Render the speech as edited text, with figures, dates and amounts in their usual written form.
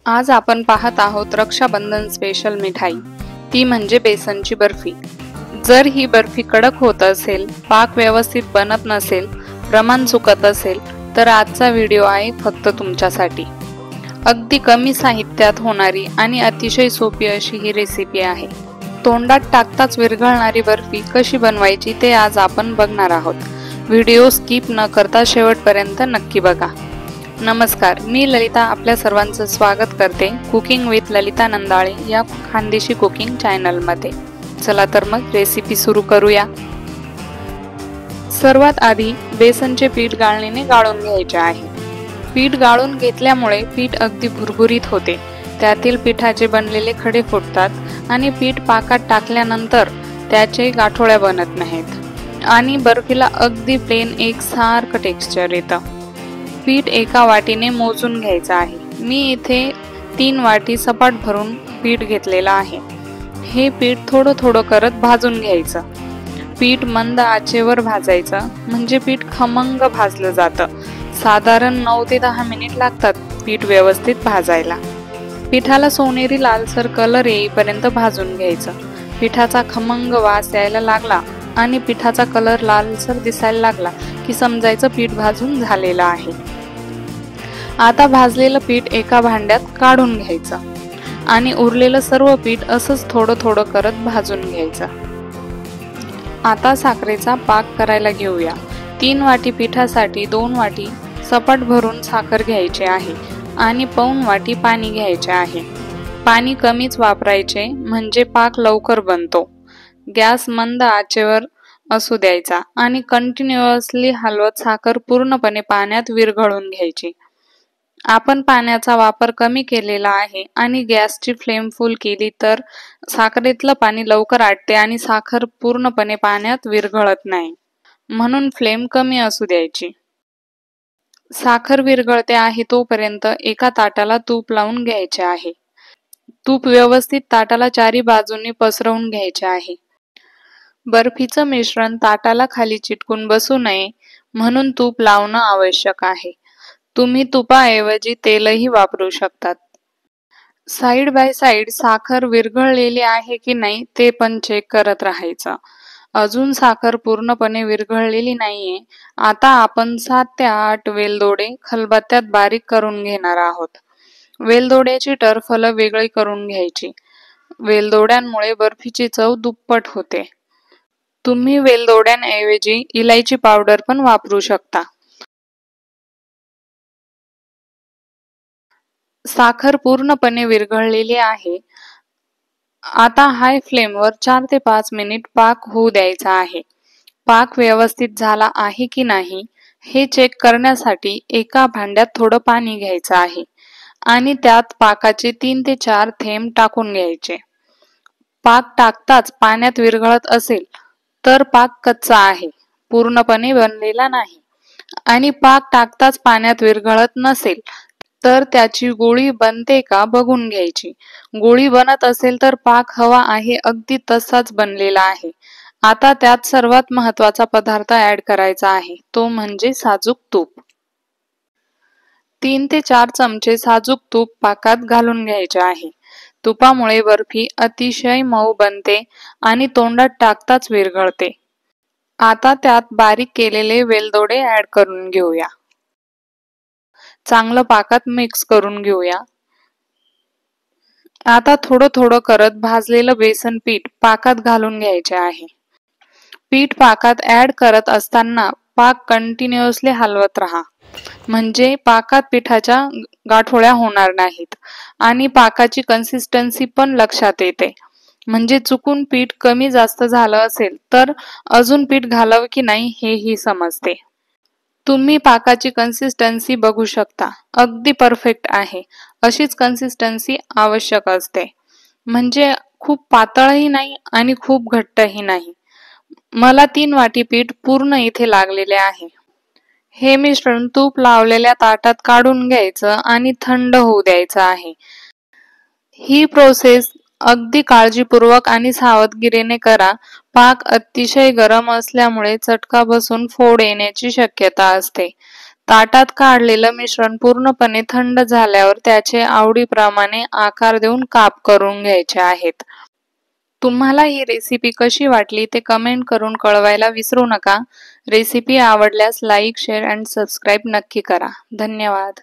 आज आपण पाहत आहोत रक्षाबंधन स्पेशल मिठाई, ती म्हणजे बेसनची बर्फी। जर ही बर्फी कडक होत असेल, पाक व्यवस्थित बनत नसेल, प्रमाण चुकत असेल तर आजचा व्हिडिओ आहे फक्त तुमच्यासाठी। अगदी कमी साहित्यात होणारी आणि अतिशय सोपी अशी ही रेसिपी आहे। तोंडात टाकताच विरघळणारी बर्फी कशी बनवायची ते आज आपण बघणार आहोत। व्हिडिओ स्किप न करता शेवटपर्यंत नक्की बघा। नमस्कार, मी ललिता आपल्या सर्वांचं स्वागत करते कुकिंग विथ ललिता नंदाळे या खानदेशी कुकिंग चॅनल मध्ये। चला तर मग रेसिपी सुरू करूया। सर्वात आधी बेसनचे पीठ गाळणीने गाळून घ्यायचे आहे। पीठ गाळून घेतल्यामुळे पीठ अगदी भुरभुरीत होते, त्यातील पिठाचे बनलेले खडे फुटतात आणि पीठ पाकात टाकल्यानंतर त्याचे गाठोड्या बनत नाहीत आणि बर्फीला अगदी प्लेन एकसारखं टेक्स्चर येतं। पीठ एका वाटीने मोजून घ्यायचं आहे। मी इथे 3 वाटी सपाट भरून पीठ घेतलेलं आहे। हे पीठ थोडं थोडं करत भाजून घ्यायचं। पीठ मंद आचेवर भाजायचं म्हणजे पीठ खमंग भाजलं जातं। साधारण 9 ते 10 मिनिट लागतात पीठ व्यवस्थित भाजायला। पिठाला सोनेरी लालसर कलर येईपर्यंत भाजून घ्यायचं। पिठाचा खमंग वास यायला लागला आणि पिठाचा कलर लालसर दिसायला लागला की समजायचं पीठ भाजून झालेलं आहे। आता भाजलेलं पीठ एका भांड्यात काढून घ्यायचं आणि उरलेलं सर्व पीठ असंच थोडं थोडं करत भाजून घ्यायचं। आता साखरेचा पाक करायला घेऊया। 3 वाटी पिठासाठी 2 वाटी सपाट भरून साखर घ्यायची आहे आणि पाऊण वाटी पाणी घ्यायचे आहे। पाणी कमीच वापरायचे म्हणजे पाक लवकर बनतो। गॅस मंद आचेवर असू द्यायचा आणि कंटिन्युअसली हलवत साखर पूर्णपणे पाण्यात विरघळून घ्यायची। आपण पाण्याचा वापर कमी केलेला आहे आणि गॅसची फ्लेम फुल केली तर साखरेतलं पाणी लवकर आटते आणि साखर पूर्णपणे पाण्यात विरघळत नाही, म्हणून फ्लेम कमी असू द्यायची। साखर विरघळते आहे तोपर्यंत एका ताटाला तूप लावून घ्यायचे आहे। तूप व्यवस्थित ताटाला चारी बाजूंनी पसरवून घ्यायचे आहे। बर्फीचं मिश्रण ताटाला खाली चिटकून बसू नये म्हणून तूप लावणं आवश्यक आहे। तुम्ही तुपाऐवजी तेलही वापरू शकतात। साइड बाय साइड साखर विरघळलेली आहे की नाही ते पण चेक करत राहायचं। अजून साखर पूर्णपणे विरघळलेली नाहीये। आता आपण 7 ते 8 वेलदोडे खलबत्त्यात बारीक करून घेणार आहोत। वेलदोड्याची टरफलं वेगळी करून घ्यायची। वेलदोड्यांमुळे बर्फीची चव दुप्पट होते। तुम्ही वेलदोड्यांऐवजी इलायची पावडर पण वापरू शकता। साखर पूर्णपणे विरघळलेली आहे। आता हाय फ्लेमवर 4 ते 5 मिनिट पाक होऊ द्यायचा आहे। पाक व्यवस्थित झाला आहे की नाही हे चेक करण्यासाठी एका भांड्यात थोडं पाणी घ्यायचं आहे आणि त्यात पाकाचे 3 ते 4 थेंब टाकून घ्यायचे। पाक टाकताच पाण्यात विरघळत असेल तर पाक कच्चा आहे, पूर्णपणे बनलेला नाही, आणि पाक टाकताच पाण्यात विरघळत नसेल तर त्याची गोळी बनते का बघून घ्यायची। गोळी बनत असेल तर पाक हवा आहे अगदी तसाच बनलेला आहे। आता त्यात सर्वात महत्त्वाचा पदार्थ ऍड करायचा आहे, तो म्हणजे साजूक तूप। 3 ते 4 चमचे साजूक तूप पाकात घालून घ्यायचे आहे। तुपामुळे बर्फी अतिशय मऊ बनते आणि तोंडात टाकताच विरघळते। आता त्यात बारीक केलेले वेलदोडे ऍड करून घेऊया। चांगलं पाकात मिक्स करून घेऊया। आता थोडं थोडं करत भाजलेलं बेसन पीठ पाकात घालून घ्यायचे आहे। पीठ पाकात ऍड करत असताना पाक कंटिन्युअसली हलवत राहा, म्हणजे पाकात पिठाच्या गाठोड्या होणार नाहीत आणि पाकाची कन्सिस्टन्सी पण लक्षात येते। म्हणजे चुकून पीठ कमी जास्त झालं असेल तर अजून पीठ घालावं की नाही हेही समजते। तुम्ही पाकाची कन्सिस्टन्सी बघू शकता, अगदी परफेक्ट आहे। अशीच कन्सिस्टन्सी आवश्यक असते, म्हणजे खूप पातळही नाही आणि खूप घट्टही नाही। मला 3 वाटी पीठ पूर्ण इथे लागलेले आहे। हे मिश्रण तूप लावलेल्या ताटात काढून घ्यायचं आणि थंड होऊ द्यायचं आहे। ही प्रोसेस अगदी काळजीपूर्वक आणि सावधगिरीने करा। पाक अतिशय गरम असल्यामुळे चटका बसून फोड येण्याची शक्यता असते, ताटात काढलेलं मिश्रण पूर्णपणे थंड झाल्यावर त्याचे आवडीप्रमाणे आकार देऊन काप करून घ्यायचे आहेत. तुम्हाला ही रेसिपी कशी वाटली ते कमेंट करून कळवायला विसरू नका. रेसिपी आवडल्यास लाईक, शेअर आणि सबस्क्राईब नक्की करा. धन्यवाद.